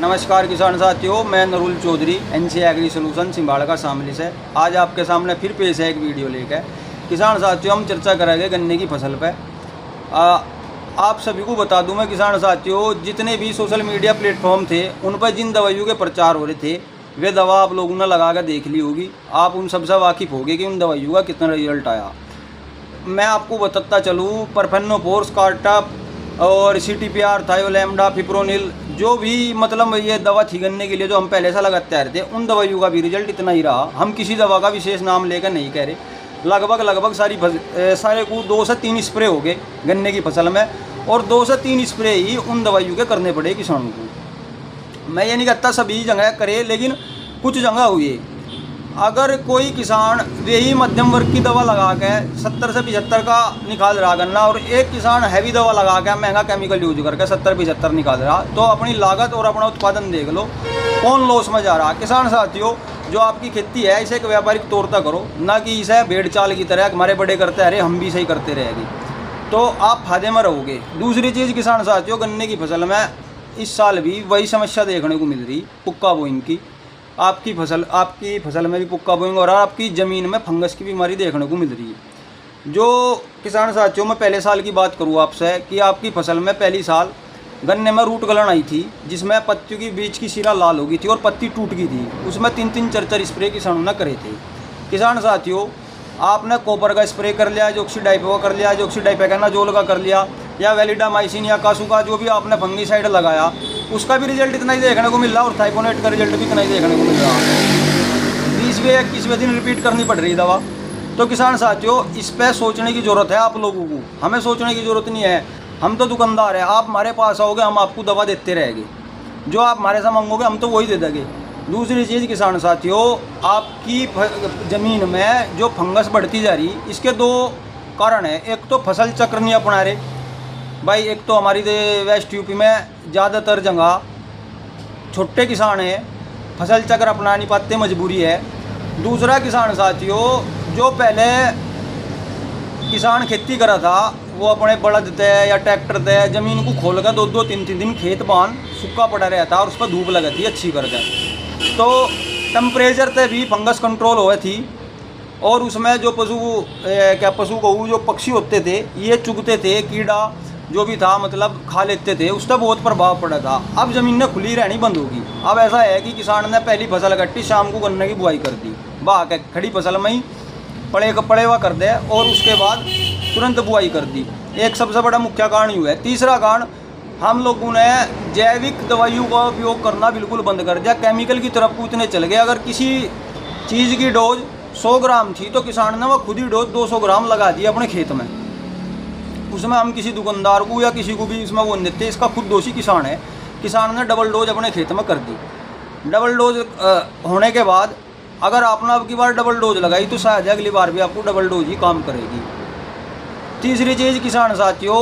नमस्कार किसान साथियों, मैं नरुल चौधरी एनसी एग्री सोल्यूशन सिंबाड़ा का शामिल से आज आपके सामने फिर पेश है एक वीडियो लेकर। किसान साथियों, हम चर्चा करेंगे गन्ने की फसल पर। आप सभी को बता दूं मैं किसान साथियों, जितने भी सोशल मीडिया प्लेटफॉर्म थे उन पर जिन दवाइयों के प्रचार हो रहे थे वे दवा आप लोगों ने लगा कर देख ली होगी। आप उन सबसे वाकिफ़ होगे कि उन दवाइयों का कितना रिजल्ट आया। मैं आपको बताता चलूँ, परफेनोफोर, स्कार्टप और CTPR, थायोलैम्डा, फिप्रोनिल, जो भी मतलब ये दवा थी गन्ने के लिए जो हम पहले से लगाते आ रहे थे, उन दवाइयों का भी रिजल्ट इतना ही रहा। हम किसी दवा का विशेष नाम लेकर नहीं कह रहे। लगभग सारे को 2 से 3 स्प्रे हो गए गन्ने की फसल में, और 2 से 3 स्प्रे ही उन दवाइयों के करने पड़े किसानों को। मैं ये नहीं कहता सभी जगह करे, लेकिन कुछ जगह हुई। अगर कोई किसान वही मध्यम वर्ग की दवा लगा के 70 से 75 का निकाल रहा गन्ना, और एक किसान हैवी दवा लगा के महंगा केमिकल यूज करके 70-75 निकाल रहा, तो अपनी लागत और अपना उत्पादन देख लो कौन लॉस में जा रहा। किसान साथियों, जो आपकी खेती है इसे एक व्यापारिक तौर पर करो, ना कि इसे भेड़ चाल की तरह हमारे बड़े करते अरे हम भी सही करते रहेंगे, तो आप फायदे में रहोगे। दूसरी चीज़ किसान साथियों, गन्ने की फसल में इस साल भी वही समस्या देखने को मिल रही, पुक्का बोइंग की। आपकी फसल में भी पुक्का बोइंग और आपकी ज़मीन में फंगस की बीमारी देखने को मिल रही है। जो किसान साथियों, मैं पहले साल की बात करूँ आपसे कि आपकी फसल में पहली साल गन्ने में रूट गलन आई थी, जिसमें पत्तियों की बीच की सिरा लाल हो गई थी और पत्ती टूट गई थी। उसमें 3-3, 4-4 स्प्रे किसानों ने करे थे। किसान साथियों, आपने कॉपर का स्प्रे कर लिया, जोक्सीडाइपो का कर लिया, जोक्सीडाइपेकेनाजोल का कर लिया, या वैलिडामाइसिन या कासू का जो भी आपने फंगीसाइड लगाया, उसका भी रिजल्ट इतना ही देखने को मिल रहा, और थाइपोनेट का रिजल्ट भी इतना ही देखने को मिल रहा। 20वें 21वें दिन रिपीट करनी पड़ रही दवा। तो किसान साथियों, इस पर सोचने की ज़रूरत है आप लोगों को। हमें सोचने की ज़रूरत नहीं है, हम तो दुकानदार हैं। आप हमारे पास आओगे, हम आपको दवा देते रहेंगे, जो आप हमारे से मांगोगे हम तो वही दे देंगे। दूसरी चीज़ किसान साथियों, आपकी ज़मीन में जो फंगस बढ़ती जा रही, इसके 2 कारण है। एक तो फसल चक्र नहीं अपना रहे भाई, एक तो हमारी वेस्ट यूपी में ज़्यादातर जगह छोटे किसान हैं, फसल चक्र अपना नहीं पाते, मजबूरी है। दूसरा किसान साथियों, जो पहले किसान खेती करा था वो अपने बड़द दे या ट्रैक्टर दे ज़मीन को खोल कर 2-2, 3-3 दिन खेत बांध सूखा पड़ा रहता और उस पर धूप लगती अच्छी करके, तो टेम्परेचर से भी फंगस कंट्रोल हुए थी। और उसमें जो पशु को जो पक्षी होते थे ये चुगते थे, कीड़ा जो भी था मतलब खा लेते थे, उसका बहुत प्रभाव पड़ा था। अब ज़मीन ने खुली रहनी बंद होगी। अब ऐसा है कि किसान ने पहली फसल कट्टी, शाम को गन्ने की बुआई कर दी, बहा के खड़ी फसल में ही पड़े हुआ कर दे, और उसके बाद तुरंत बुआई कर दी। एक सबसे बड़ा मुख्य कारण ही है। तीसरा कारण, हम लोगों ने जैविक दवाइयों का उपयोग करना बिल्कुल बंद कर दिया, केमिकल की तरफ को इतने चल गए। अगर किसी चीज़ की डोज 100 ग्राम थी तो किसान ने वो खुद ही डोज 200 ग्राम लगा दी अपने खेत में। उसमें हम किसी दुकानदार को या किसी को भी इसमें वो नहीं देते, इसका खुद दोषी किसान है। किसान ने डबल डोज अपने खेत में कर दी। डबल डोज होने के बाद अगर आपने अब की बार डबल डोज लगाई तो शायद अगली बार भी आपको डबल डोज ही काम करेगी। तीसरी चीज़ किसान साथियों,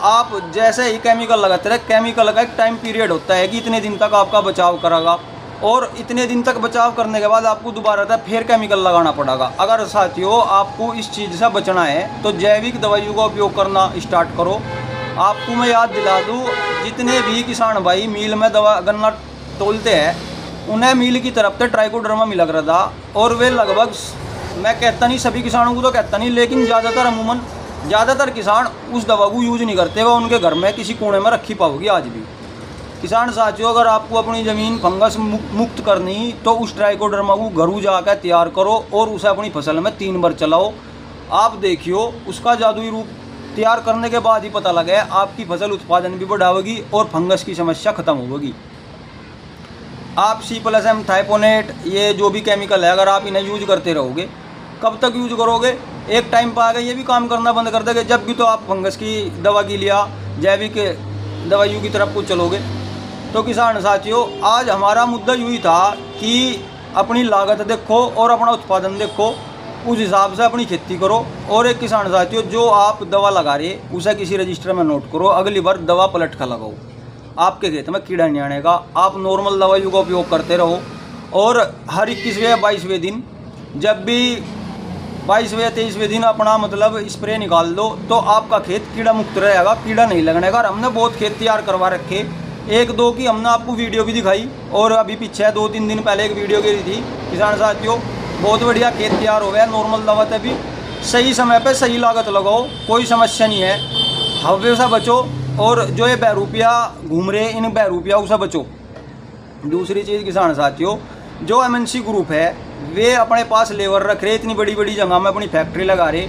आप जैसे ही केमिकल लगाते रहे, केमिकल का एक टाइम पीरियड होता है कि इतने दिन तक आपका बचाव करेगा, और इतने दिन तक बचाव करने के बाद आपको दोबारा फिर केमिकल लगाना पड़ेगा। अगर साथियों आपको इस चीज़ से बचना है तो जैविक दवाइयों का उपयोग करना स्टार्ट करो। आपको मैं याद दिला दूँ, जितने भी किसान भाई मील में दवा गन्ना तोलते हैं, उन्हें मील की तरफ से ट्राइकोडर्मा मिला कर था, और वे लगभग, मैं कहता नहीं सभी किसानों को तो कहता नहीं, लेकिन ज़्यादातर किसान उस दवा को यूज नहीं करते। वह उनके घर में किसी कोने में रखी पाओगी आज भी। किसान साथियों, अगर आपको अपनी ज़मीन फंगस मुक्त करनी तो उस ट्राइकोडर्मा को घरों जाकर तैयार करो और उसे अपनी फसल में 3 बार चलाओ। आप देखियो उसका जादुई रूप तैयार करने के बाद ही पता लगे आपकी फसल उत्पादन भी बढ़ाएगी और फंगस की समस्या खत्म होगी। आप C+M, थाइपोनेट, ये जो भी केमिकल है, अगर आप इन्हें यूज करते रहोगे, कब तक यूज करोगे? एक टाइम पर आगे ये भी काम करना बंद कर देंगे, जब भी तो आप फंगस की दवा की लिया जैविक दवाइयों की तरफ को चलोगे। तो किसान साथियों, आज हमारा मुद्दा यही था कि अपनी लागत देखो और अपना उत्पादन देखो, उस हिसाब से अपनी खेती करो। और एक किसान साथियों, जो आप दवा लगा रहे उसे किसी रजिस्टर में नोट करो, अगली बार दवा पलट कर लगाओ, आपके खेत में कीड़ा नहीं आनेगा। आप नॉर्मल दवाइयों का उपयोग करते रहो, और हर 21वें या 22वें दिन, जब भी 22वें या 23वें दिन अपना मतलब स्प्रे निकाल दो, तो आपका खेत कीड़ा मुक्त रहेगा, कीड़ा नहीं लगने का। हमने बहुत खेत तैयार करवा रखे एक दो की हमने आपको वीडियो भी दिखाई, और अभी पीछे 2-3 दिन पहले एक वीडियो गिरी थी। किसान साथियों, बहुत बढ़िया खेत तैयार हो गया। नॉर्मल दवा है, भी सही समय पे सही लागत लगाओ, कोई समस्या नहीं है। हवे से बचो, और जो ये बहरूपिया घूम रहे इन बहरूपियाओं से बचो। दूसरी चीज़ किसान साथियों, जो MNC ग्रुप है वे अपने पास लेबर रख रहे, इतनी बड़ी बड़ी जगह में अपनी फैक्ट्री लगा रहे,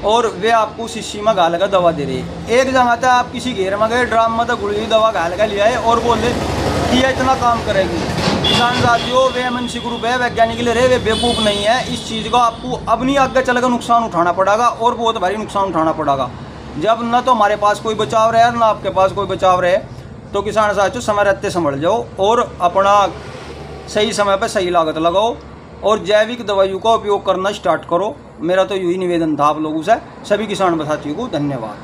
और वे आपको शीशी में घाल कर दवा दे रहे। एक जगह तक आप किसी घेर में गए, ड्राम में तो गुड़ी दवा घाल कर ले आए और बोले कि यह इतना काम करेगी। किसान साथियों, वे MNC ग्रुप है, वैज्ञानिक ले रहे, वे बेवकूफ़ नहीं है। इस चीज़ का आपको अब नहीं आगे चलकर नुकसान उठाना पड़ेगा, और बहुत भारी नुकसान उठाना पड़ेगा। जब न तो हमारे पास कोई बचाव रहे ना आपके पास कोई बचाव रहे, तो किसान साथियों समय रहते संभल जाओ और अपना सही समय पर सही लागत लगाओ, और जैविक दवाइयों का उपयोग करना स्टार्ट करो। मेरा तो यही निवेदन था आप लोगों से। सभी किसान साथियों को धन्यवाद।